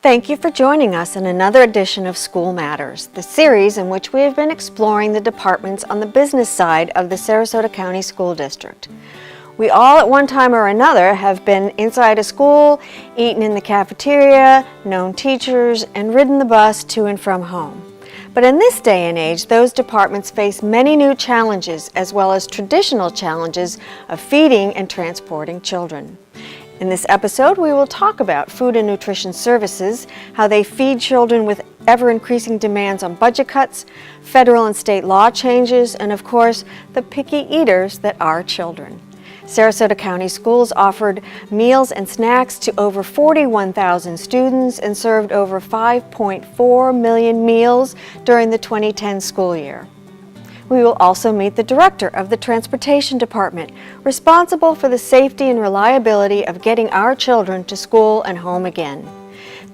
Thank you for joining us in another edition of School Matters, the series in which we have been exploring the departments on the business side of the Sarasota County School District. We all at one time or another have been inside a school, eaten in the cafeteria, known teachers, and ridden the bus to and from home. But in this day and age, those departments face many new challenges as well as traditional challenges of feeding and transporting children. In this episode, we will talk about food and nutrition services, how they feed children with ever-increasing demands on budget cuts, federal and state law changes, and of course, the picky eaters that are children. Sarasota County Schools offered meals and snacks to over 41,000 students and served over 5.4 million meals during the 2010 school year. We will also meet the director of the Transportation Department, responsible for the safety and reliability of getting our children to school and home again.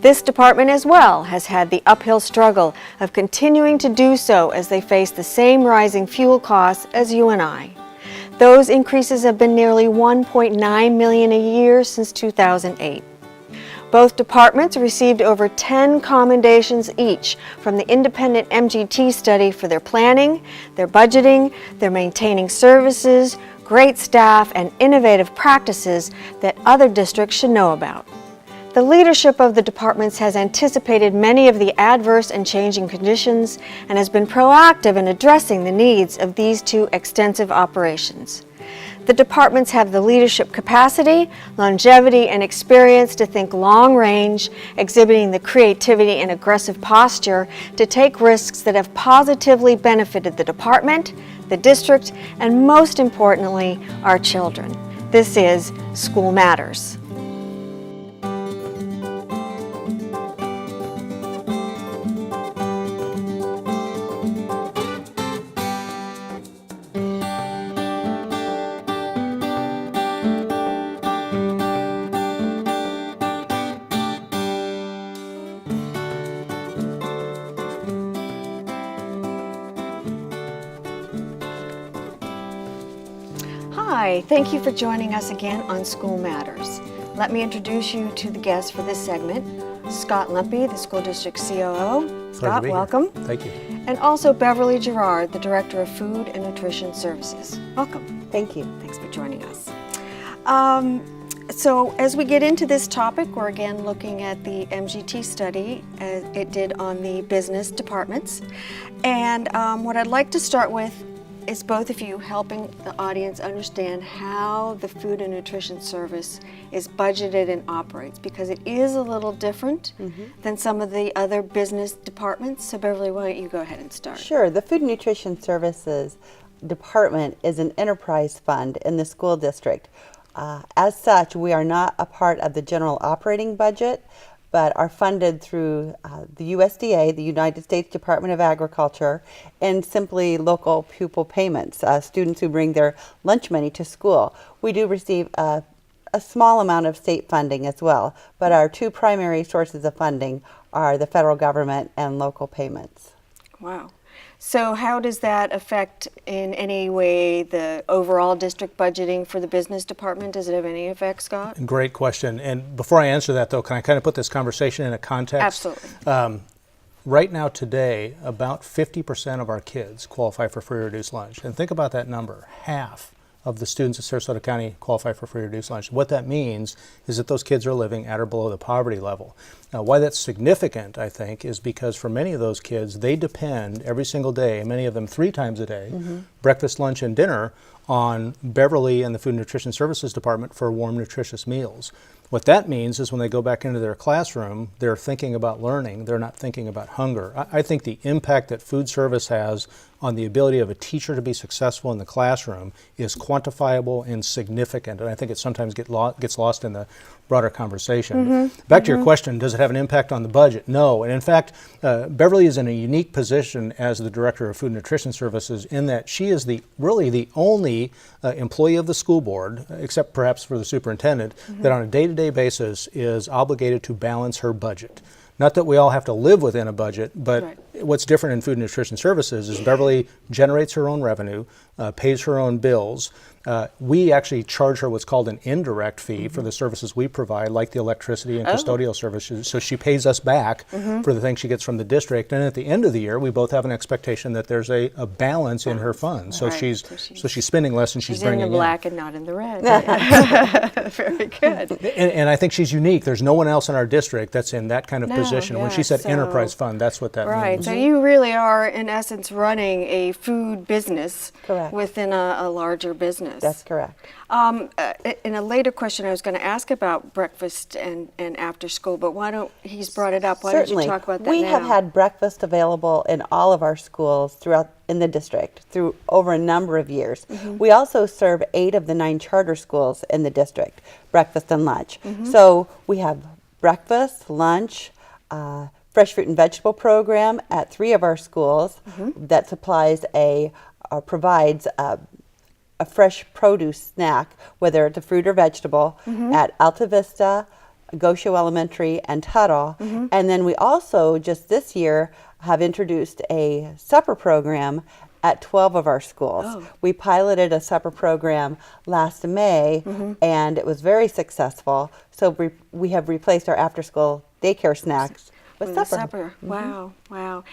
This department as well has had the uphill struggle of continuing to do so as they face the same rising fuel costs as you and I. Those increases have been nearly $1.9 million a year since 2008. Both departments received over 10 commendations each from the independent MGT study for their planning, their budgeting, their maintaining services, great staff, and innovative practices that other districts should know about. The leadership of the departments has anticipated many of the adverse and changing conditions and has been proactive in addressing the needs of these two extensive operations. The departments have the leadership capacity, longevity, and experience to think long range, exhibiting the creativity and aggressive posture to take risks that have positively benefited the department, the district, and most importantly, our children. This is School Matters. Hi, thank you for joining us again on School Matters. Let me introduce you to the guests for this segment. Scott Lumpy, the school district COO. Scott, welcome. Thank you. And also Beverly Gerard, the Director of Food and Nutrition Services. Welcome. Thank you. Thanks for joining us. So as we get into this topic, we're again looking at the MGT study as it did on the business departments. And what I'd like to start with is both of you helping the audience understand how the food and nutrition service is budgeted and operates, because it is a little different than some of the other business departments. So Beverly, why don't you go ahead and start? Sure. The Food and Nutrition Services Department is an enterprise fund in the school district. As such, we are not a part of the general operating budget, but are funded through the USDA, the United States Department of Agriculture, and simply local pupil payments, students who bring their lunch money to school. We do receive a small amount of state funding as well, but our two primary sources of funding are the federal government and local payments. Wow. So how does that affect in any way the overall district budgeting for the business department? Does it have any effect, Scott? Great question. And before I answer that, though, can I kind of put this conversation in a context? Absolutely. Right now, today, about 50% of our kids qualify for free or reduced lunch. And think about that number. Half of the students at Sarasota County qualify for free or reduced lunch. What that means is that those kids are living at or below the poverty level. Now, why that's significant, I think, is because for many of those kids, they depend every single day, many of them 3 times a day, breakfast, lunch, and dinner, on Beverly and the Food and Nutrition Services Department for warm, nutritious meals. What that means is when they go back into their classroom, they're thinking about learning, they're not thinking about hunger. I think the impact that food service has on the ability of a teacher to be successful in the classroom is quantifiable and significant, and I think it sometimes gets lost in the broader conversation. Back to your question, does it have an impact on the budget? No, and in fact, Beverly is in a unique position as the Director of Food and Nutrition Services in that she is really the only employee of the school board, except perhaps for the superintendent, that on a day-to-day basis is obligated to balance her budget. Not that we all have to live within a budget, but what's different in food and nutrition services is Beverly generates her own revenue, pays her own bills, We actually charge her what's called an indirect fee for the services we provide, like the electricity and custodial services. So she pays us back for the things she gets from the district. And at the end of the year, we both have an expectation that there's a balance in her funds. So she's spending less and she's bringing in the black and not in the red. Very good. And I think she's unique. There's no one else in our district that's in that kind of position. When she said enterprise fund, that's what that means. So you really are, in essence, running a food business within a larger business. That's correct. In a later question, I was going to ask about breakfast and after school, but he's brought it up. Why don't you talk about that We now? have had breakfast available in all of our schools throughout in the district through over a number of years. We also serve 8 of the 9 charter schools in the district, breakfast and lunch. So we have breakfast, lunch, fresh fruit and vegetable program at 3 of our schools that supplies provides a fresh produce snack, whether it's a fruit or vegetable, at Alta Vista, Gosho Elementary, and Tuttle. And then we also, just this year, have introduced a supper program at 12 of our schools. We piloted a supper program last May, and it was very successful. So we have replaced our after-school daycare snacks with supper. Wow, wow.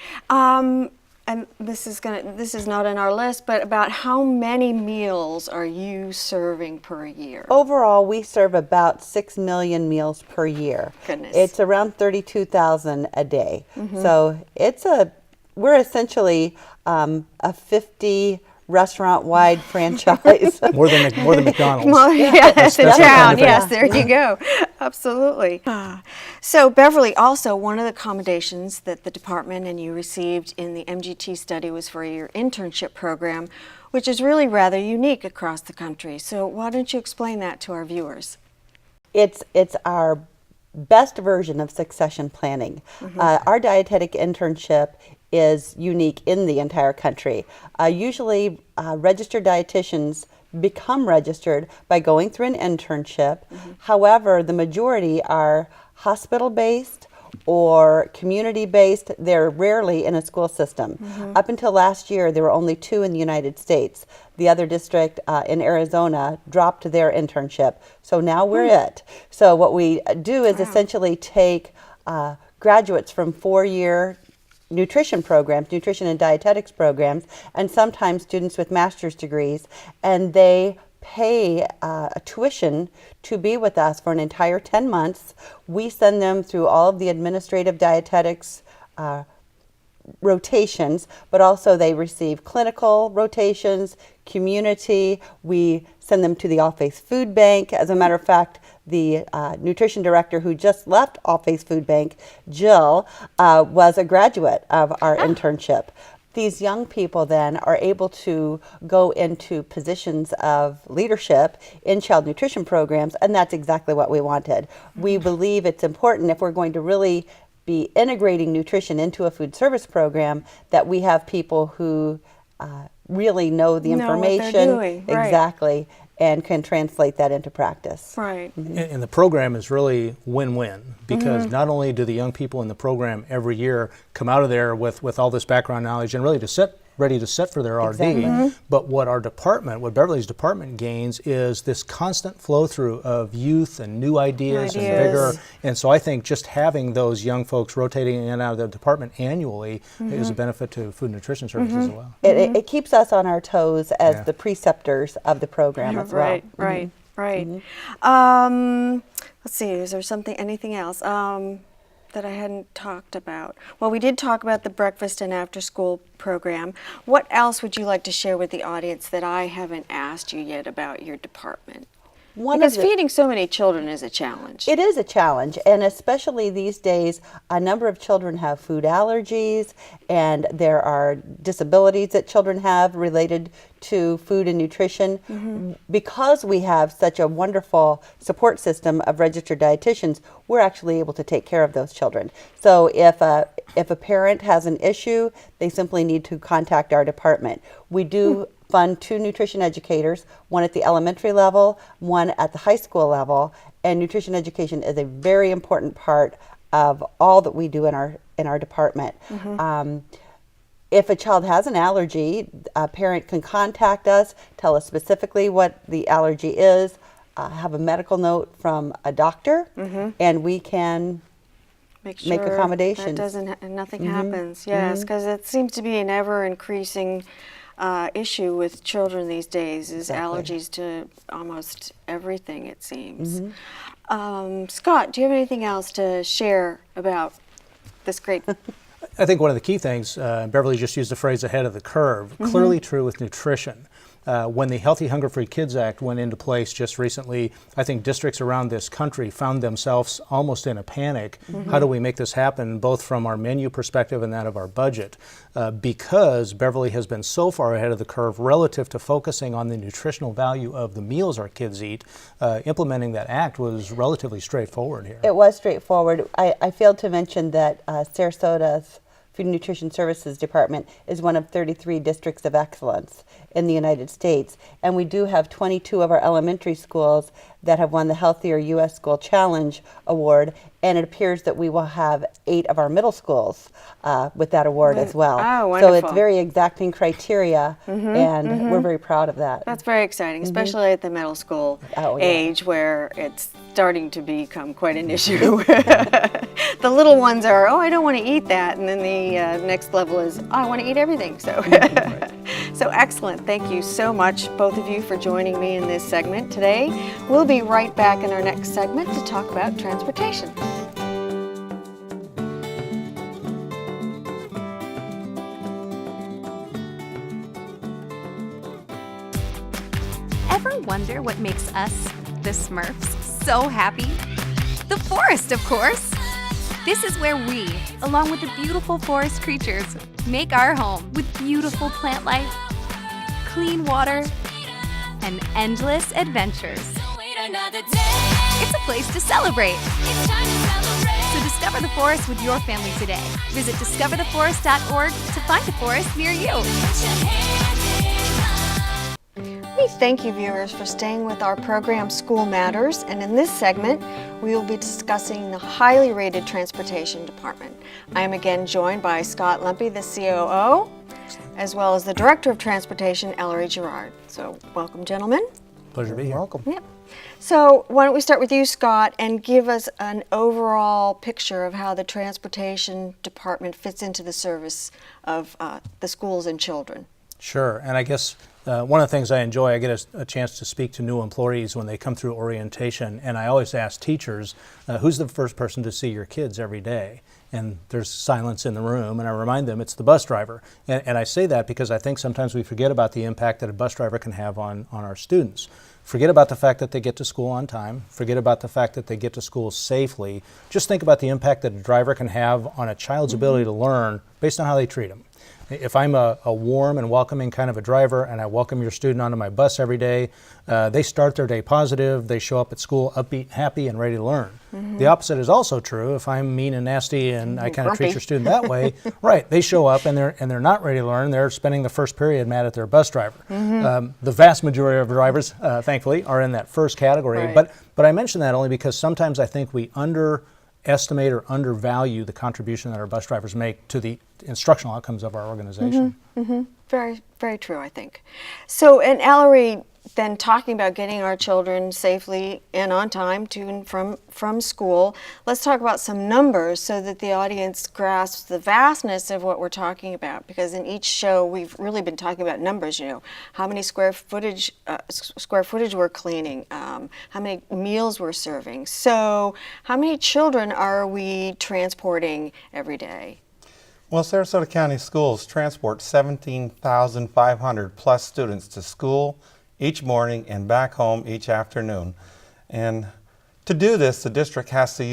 And this is not on our list, but about how many meals are you serving per year? Overall, we serve about 6 million meals per year. Goodness. It's around 32,000 a day. So we're essentially a 50 restaurant-wide franchise. More than McDonald's. Well, yes, in that's town. kind of Yes, there you go. Absolutely. So, Beverly, also one of the accommodations that the department and you received in the MGT study was for your internship program, which is really rather unique across the country. So, why don't you explain that to our viewers? It's our best version of succession planning. Our dietetic internship is unique in the entire country. Usually registered dietitians become registered by going through an internship. However, the majority are hospital-based or community-based. They're rarely in a school system. Up until last year, there were only 2 in the United States. The other district in Arizona dropped their internship. So now we're it. So what we do is essentially take graduates from 4-year nutrition programs, nutrition and dietetics programs, and sometimes students with master's degrees, and they pay a tuition to be with us for an entire 10 months. We send them through all of the administrative dietetics rotations, but also they receive clinical rotations, community. We send them to the All-Faith Food Bank. As a matter of fact, the nutrition director who just left All-Faith Food Bank, Jill, was a graduate of our internship. These young people then are able to go into positions of leadership in child nutrition programs, and that's exactly what we wanted. We believe it's important, if we're going to really be integrating nutrition into a food service program, that we have people who really know the information what they're doing. Exactly, and can translate that into practice. Right. And the program is really win-win, because not only do the young people in the program every year come out of there with all this background knowledge and really ready to set for their RD, but what Beverly's department gains is this constant flow through of youth and new ideas and vigor. And so I think just having those young folks rotating in and out of the department annually is a benefit to food and nutrition services as well. It keeps us on our toes as the preceptors of the program as well. Right. Let's see, is there anything else that I hadn't talked about? Well, we did talk about the breakfast and after school program. What else would you like to share with the audience that I haven't asked you yet about your department? Because feeding so many children is a challenge. It is a challenge, and especially these days, a number of children have food allergies, and there are disabilities that children have related to food and nutrition. Because we have such a wonderful support system of registered dietitians, we're actually able to take care of those children. So if a parent has an issue, they simply need to contact our department. We do fund 2 nutrition educators, one at the elementary level, one at the high school level, and nutrition education is a very important part of all that we do in our department. If a child has an allergy, a parent can contact us, tell us specifically what the allergy is, have a medical note from a doctor, and we can Make make sure accommodations. that nothing happens. Yes, because it seems to be an ever increasing issue with children these days. Is allergies to almost everything, it seems. Scott, do you have anything else to share about this great? I think one of the key things, Beverly just used the phrase ahead of the curve, clearly true with nutrition. When the Healthy Hunger Free Kids Act went into place just recently, I think districts around this country found themselves almost in a panic. How do we make this happen, both from our menu perspective and that of our budget? Because Beverly has been so far ahead of the curve relative to focusing on the nutritional value of the meals our kids eat, implementing that act was relatively straightforward here. It was straightforward. I failed to mention that Sarasota's Food and Nutrition Services Department is one of 33 districts of excellence in the United States, and we do have 22 of our elementary schools that have won the Healthier U.S. School Challenge Award, and it appears that we will have 8 of our middle schools with that award as well. Oh, so wonderful. it's very exacting criteria, and we're very proud of that. That's very exciting, especially at the middle school age where it's starting to become quite an issue. The little ones are, oh, I don't want to eat that, and then the next level is, oh, I want to eat everything. So, so excellent. Thank you so much, both of you, for joining me in this segment today. We'll be right back in our next segment to talk about transportation. Ever wonder what makes us, the Smurfs, so happy? The forest, of course! This is where we, along with the beautiful forest creatures, make our home with beautiful plant life, clean water, and endless adventures. It's a place to celebrate. So discover the forest with your family today. Visit discovertheforest.org to find a forest near you. We thank you, viewers, for staying with our program School Matters, and in this segment we will be discussing the highly rated transportation department. I am again joined by Scott Lumpy, the COO, as well as the Director of Transportation, Ellery Gerard. So welcome, gentlemen. Pleasure to be here. Welcome. Yep. So why don't we start with you, Scott, and give us an overall picture of how the transportation department fits into the service of the schools and children. Sure, and I guess one of the things I enjoy, I get a chance to speak to new employees when they come through orientation, and I always ask teachers, who's the first person to see your kids every day? And there's silence in the room, and I remind them it's the bus driver. And I say that because I think sometimes we forget about the impact that a bus driver can have on our students. Forget about the fact that they get to school on time. Forget about the fact that they get to school safely. Just think about the impact that a driver can have on a child's ability to learn based on how they treat them. If I'm a warm and welcoming kind of a driver and I welcome your student onto my bus every day, they start their day positive, they show up at school upbeat, happy, and ready to learn. The opposite is also true. If I'm mean and nasty and I kind of treat your student that way, right, they show up and they're not ready to learn, they're spending the first period mad at their bus driver. The vast majority of drivers, thankfully, are in that first category. Right. But I mention that only because sometimes I think we underestimate or undervalue the contribution that our bus drivers make to the instructional outcomes of our organization. Very, very true, I think. So, and Ellery, then talking about getting our children safely and on time to and from school, let's talk about some numbers so that the audience grasps the vastness of what we're talking about. Because in each show, we've really been talking about numbers. You know, how many square footage we're cleaning, how many meals we're serving. So, how many children are we transporting every day? Well, Sarasota County Schools transport 17,500 plus students to school each morning and back home each afternoon. And to do this, the district has to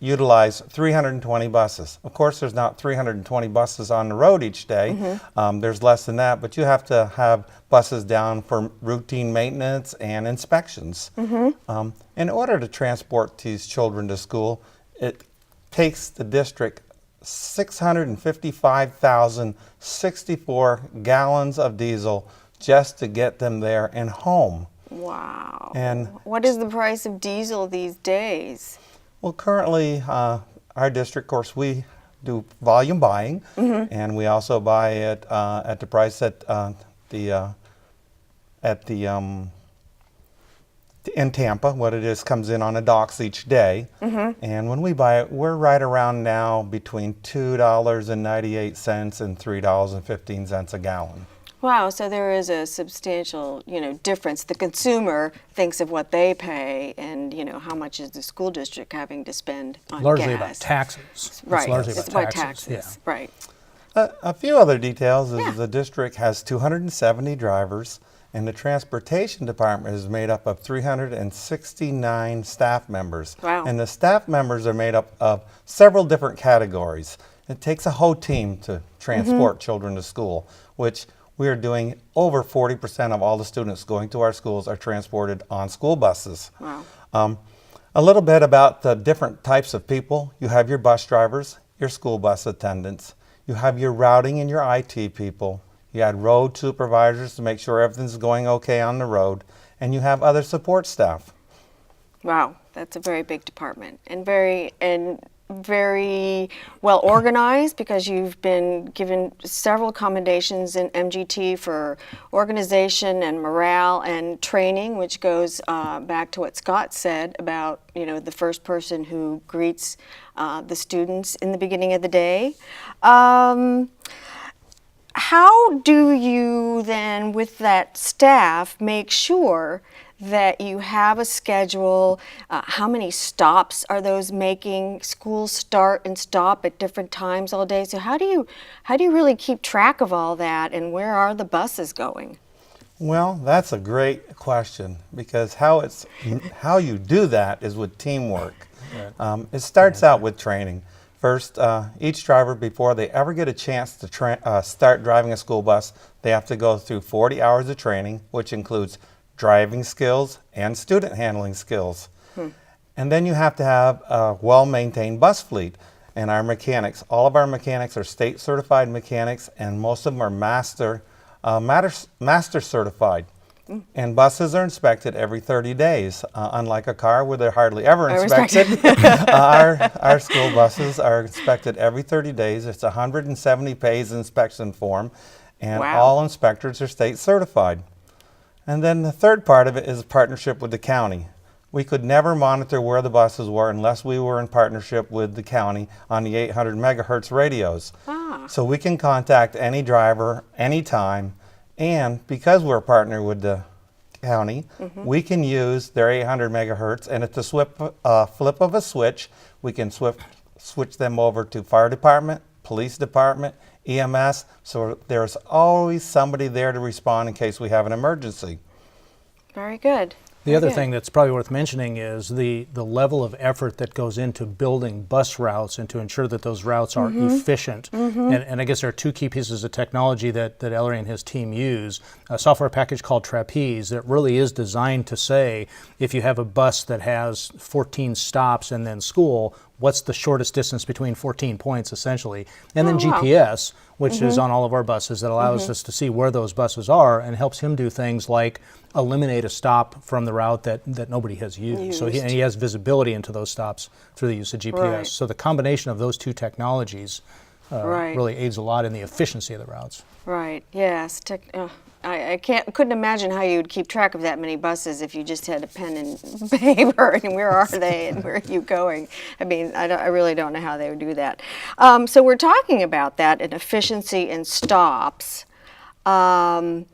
utilize 320 buses. Of course, there's not 320 buses on the road each day. There's less than that, but you have to have buses down for routine maintenance and inspections. In order to transport these children to school, it takes the district 655,064 gallons of diesel just to get them there and home. Wow. And what is the price of diesel these days? well, currently our district, of course, we do volume buying, and we also buy it at the price that in Tampa, what it is comes in on the docks each day. And when we buy it, we're right around now between $2.98 and $3.15 a gallon. Wow, so there is a substantial, difference. The consumer thinks of what they pay and, how much is the school district having to spend on Largely gas. about taxes. Right, It's largely about taxes. Yeah. Right. A few other details is Yeah. the district has 270 drivers, and the transportation department is made up of 369 staff members. Wow. And the staff members are made up of several different categories. It takes a whole team to transport children to school, which we are doing. Over 40% of all the students going to our schools are transported on school buses. Wow. A little bit about the different types of people. You have your bus drivers, your school bus attendants, you have your routing and your IT people, you had road supervisors to make sure everything's going okay on the road, and you have other support staff. Wow, that's a very big department and very well organized, because you've been given several commendations in MGT for organization and morale and training, which goes back to what Scott said about the first person who greets the students in the beginning of the day. How do you then, with that staff, make sure that you have a schedule? How many stops are those making? Schools start and stop at different times all day. So how do you really keep track of all that, and where are the buses going? Well, that's a great question, because how you do that is with teamwork. It starts out with training. First, each driver, before they ever get a chance to start driving a school bus, they have to go through 40 hours of training, which includes driving skills and student handling skills. And then you have to have a well-maintained bus fleet. And our mechanics, all of our mechanics are state certified mechanics, and most of them are master certified. And buses are inspected every 30 days. Unlike a car where they're hardly ever inspected, our school buses are inspected every 30 days. It's 170 page inspection form, and Wow. all inspectors are state certified. And then the third part of it is a partnership with the county. We could never monitor where the buses were unless we were in partnership with the county on the 800 megahertz radios. So we can contact any driver anytime, and because we're a partner with the county, we can use their 800 megahertz, and at the flip of a switch, we can switch them over to fire department, police department, EMS, so there's always somebody there to respond in case we have an emergency. Very good. The other thing that's probably worth mentioning is the level of effort that goes into building bus routes and to ensure that those routes are efficient. And I guess there are two key pieces of technology that Ellery and his team use. A software package called Trapeze that really is designed to say, if you have a bus that has 14 stops and then school, what's the shortest distance between 14 points, essentially. And then GPS, which is on all of our buses, that allows us to see where those buses are and helps him do things like eliminate a stop from the route that nobody has used. So he has visibility into those stops through the use of GPS. Right. So the combination of those two technologies Right. really aids a lot in the efficiency of the routes. Right. Yes. I couldn't imagine how you would keep track of that many buses if you just had a pen and paper and where are they and where are you going. I mean, I really don't know how they would do that. So we're talking about that in efficiency and stops. And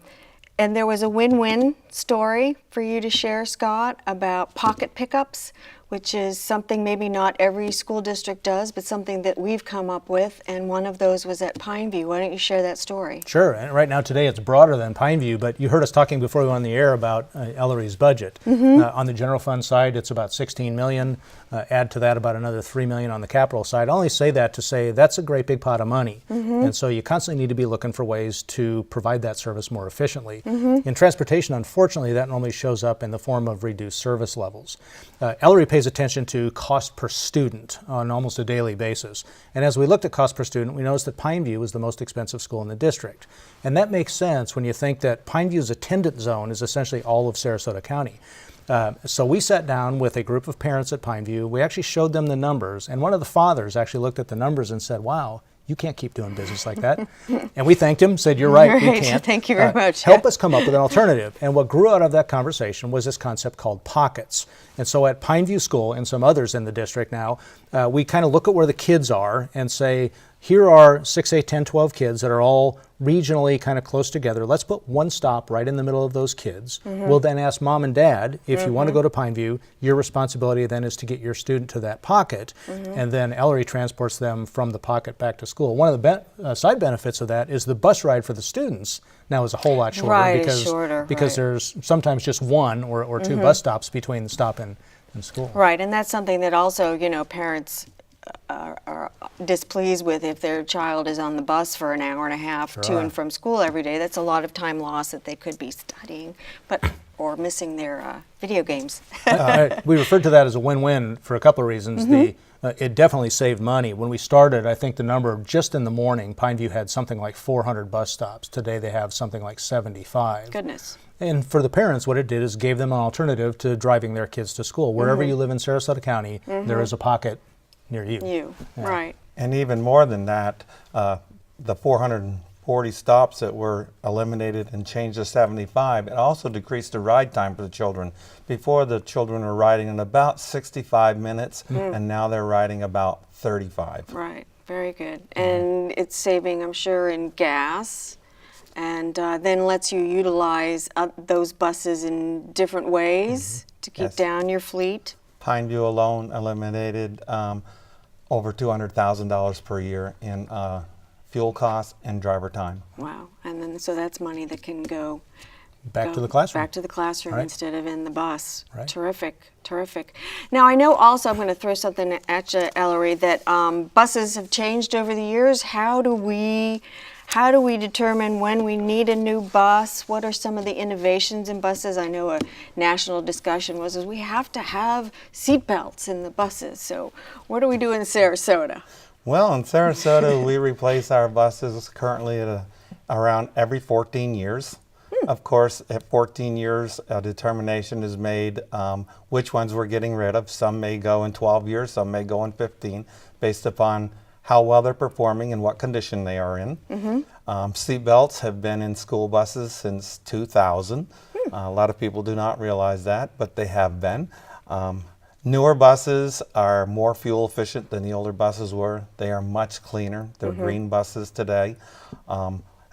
there was a win-win story for you to share, Scott, about pocket pickups, which is something maybe not every school district does, but something that we've come up with, and one of those was at Pineview. Why don't you share that story? Sure, and right now today it's broader than Pineview, but you heard us talking before we went on the air about Ellery's budget. On the general fund side, it's about $16 million. Add to that about another $3 million on the capital side. I only say that to say that's a great big pot of money. And so you constantly need to be looking for ways to provide that service more efficiently. In transportation, unfortunately, that normally shows up in the form of reduced service levels. Ellery pays attention to cost per student on almost a daily basis. And as we looked at cost per student, we noticed that Pineview was the most expensive school in the district. And that makes sense when you think that Pineview's attendance zone is essentially all of Sarasota County. So we sat down with a group of parents at Pineview. We actually showed them the numbers, and one of the fathers actually looked at the numbers and said, "Wow, you can't keep doing business like that." And we thanked him, said, "You're right, we Right. can't." Thank you very much. Help us come up with an alternative. And what grew out of that conversation was this concept called pockets. And so at Pineview School and some others in the district now, we kind of look at where the kids are and say, here are 6, 8, 10, 12 kids that are all regionally kind of close together. Let's put one stop right in the middle of those kids. We'll then ask mom and dad, if you want to go to Pineview, your responsibility then is to get your student to that pocket. And then Ellery transports them from the pocket back to school. One of the side benefits of that is the bus ride for the students now is a whole lot shorter. Right, because, it's shorter, because right. there's sometimes just one or two bus stops between the stop and school. Right, and that's something that also, parents are displeased with if their child is on the bus for an hour and a half to and from school every day. That's a lot of time lost that they could be studying, or missing their video games. We referred to that as a win-win for a couple of reasons. It definitely saved money. When we started, I think the number just in the morning, Pineview had something like 400 bus stops. Today they have something like 75. Goodness. And for the parents, what it did is gave them an alternative to driving their kids to school. Wherever you live in Sarasota County, there is a pocket near you. Right. And even more than that, the 440 stops that were eliminated and changed to 75, it also decreased the ride time for the children. Before, the children were riding in about 65 minutes, and now they're riding about 35. Right, very good. And it's saving, I'm sure, in gas, and then lets you utilize those buses in different ways to keep Yes. down your fleet. Pineview alone eliminated over $200,000 per year in fuel costs and driver time. Wow, and then so that's money that can go Back to the classroom. Back to the classroom Right. instead of in the bus. Right. Terrific, terrific. Now I know also, I'm going to throw something at you, Ellery, that buses have changed over the years. How do we determine when we need a new bus? What are some of the innovations in buses? I know a national discussion was we have to have seat belts in the buses. So what do we do in Sarasota? Well, in Sarasota, we replace our buses currently at around every 14 years. Of course, at 14 years, a determination is made which ones we're getting rid of. Some may go in 12 years, some may go in 15, based upon how well they're performing and what condition they are in. Seat belts have been in school buses since 2000. A lot of people do not realize that, but they have been. Newer buses are more fuel efficient than the older buses were. They are much cleaner. They're green buses today.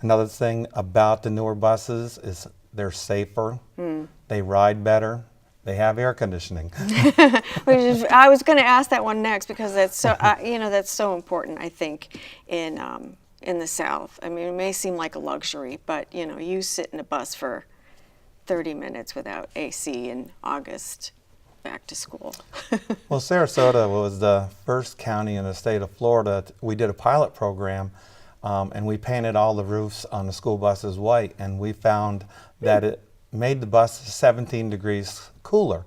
Another thing about the newer buses is they're safer. They ride better. They have air conditioning. I was going to ask that one next because that's so that's so important. I think in the South. I mean, it may seem like a luxury, but you sit in a bus for 30 minutes without AC in August, back to school. Well, Sarasota was the first county in the state of Florida. We did a pilot program, and we painted all the roofs on the school buses white, and we found that it made the bus 17 degrees cooler.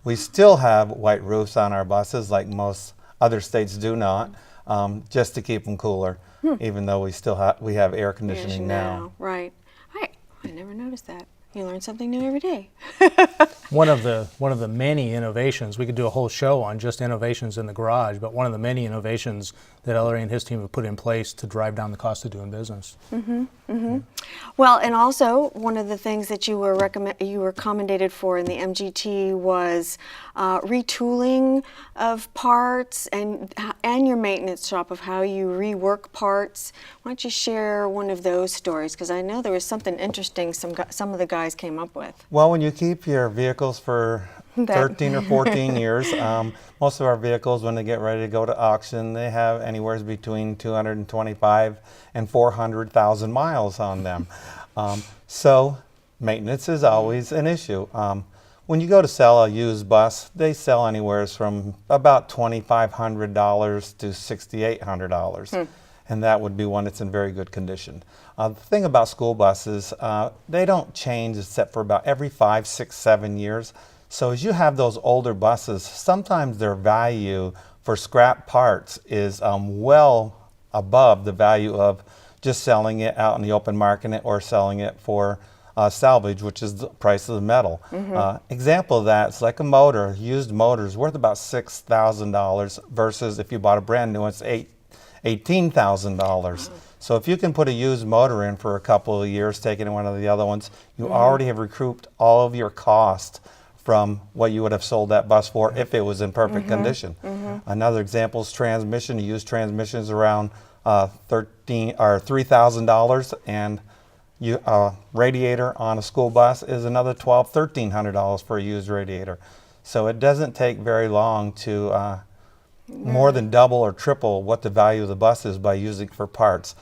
We still have white roofs on our buses, like most other states do not, just to keep them cooler, even though we have air conditioning now. Right. I never noticed that. You learn something new every day. One of the many innovations, we could do a whole show on just innovations in the garage, but one of the many innovations that Ellery and his team have put in place to drive down the cost of doing business. Well, and also one of the things that you were commended for in the MGT was retooling of parts and your maintenance shop of how you rework parts. Why don't you share one of those stories? Because I know there was something interesting some of the guys came up with. Well, when you keep your vehicles for 13 or 14 years, most of our vehicles, when they get ready to go to auction, they have anywhere between 225 and 400,000 miles on them. So maintenance is always an issue. When you go to sell a used bus, they sell anywhere from about $2,500 to $6,800. And that would be one that's in very good condition. The thing about school buses, they don't change except for about every 5, 6, 7 years. So as you have those older buses, sometimes their value for scrap parts is well above the value of just selling it out in the open market or selling it for salvage, which is the price of the metal. Example of that, it's like a motor, used motor is worth about $6,000 versus if you bought a brand new one, it's $18,000. So if you can put a used motor in for a couple of years, taking one of the other ones, you already have recouped all of your cost from what you would have sold that bus for if it was in perfect condition. Another example is transmission. A used transmission is around $3,000, and radiator on a school bus is another $1,300 for a used radiator. So it doesn't take very long to more than double or triple what the value of the bus is by using it for parts.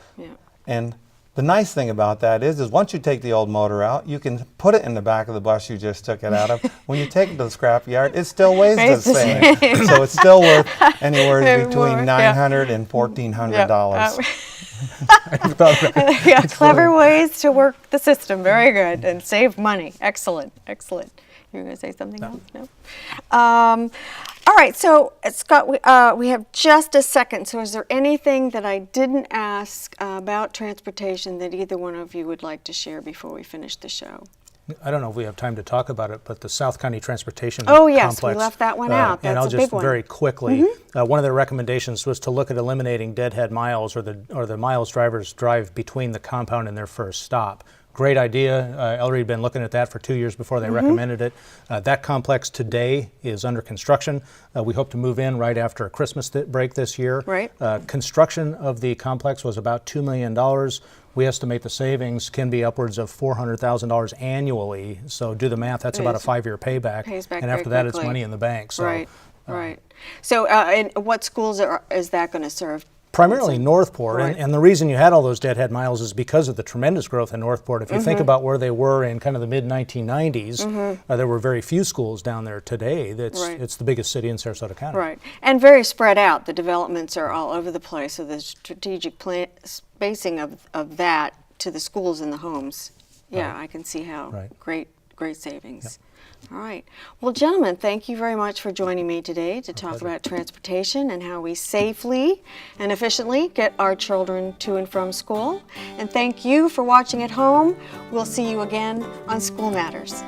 And the nice thing about that is once you take the old motor out, you can put it in the back of the bus you just took it out of. When you take it to the scrap yard, it still weighs the same. So it's still worth anywhere between $900 and $1,400. Yeah, clever ways to work the system. Very good. And save money. Excellent. Excellent. You were going to say something else? No? All right. So, Scott, we have just a second. So is there anything that I didn't ask about transportation that either one of you would like to share before we finish the show? I don't know if we have time to talk about it, but the South County Transportation Oh, yes, Complex. we left that one out. And That's I'll a just big one. very quickly, one of their recommendations was to look at eliminating deadhead miles or the miles drivers drive between the compound and their first stop. Great idea. Ellery had been looking at that for 2 years before they recommended it. That complex today is under construction. We hope to move in right after a Christmas break this year. Right. Construction of the complex was about $2 million. We estimate the savings can be upwards of $400,000 annually. So do the math, that's about a 5-year payback. Pays back and very after that, it's quickly. money in the bank. So, Right. So and what schools is that going to serve? primarily Northport, Right. and the reason you had all those deadhead miles is because of the tremendous growth in Northport. If you think about where they were in kind of the mid-1990s, there were very few schools down there. Today, it's the biggest city in Sarasota County. Right, and very spread out. The developments are all over the place, so the strategic spacing of that to the schools and the homes. Yeah, I can see how great savings. All right. Well, gentlemen, thank you very much for joining me today to talk about transportation and how we safely and efficiently get our children to and from school. And thank you for watching at home. We'll see you again on School Matters.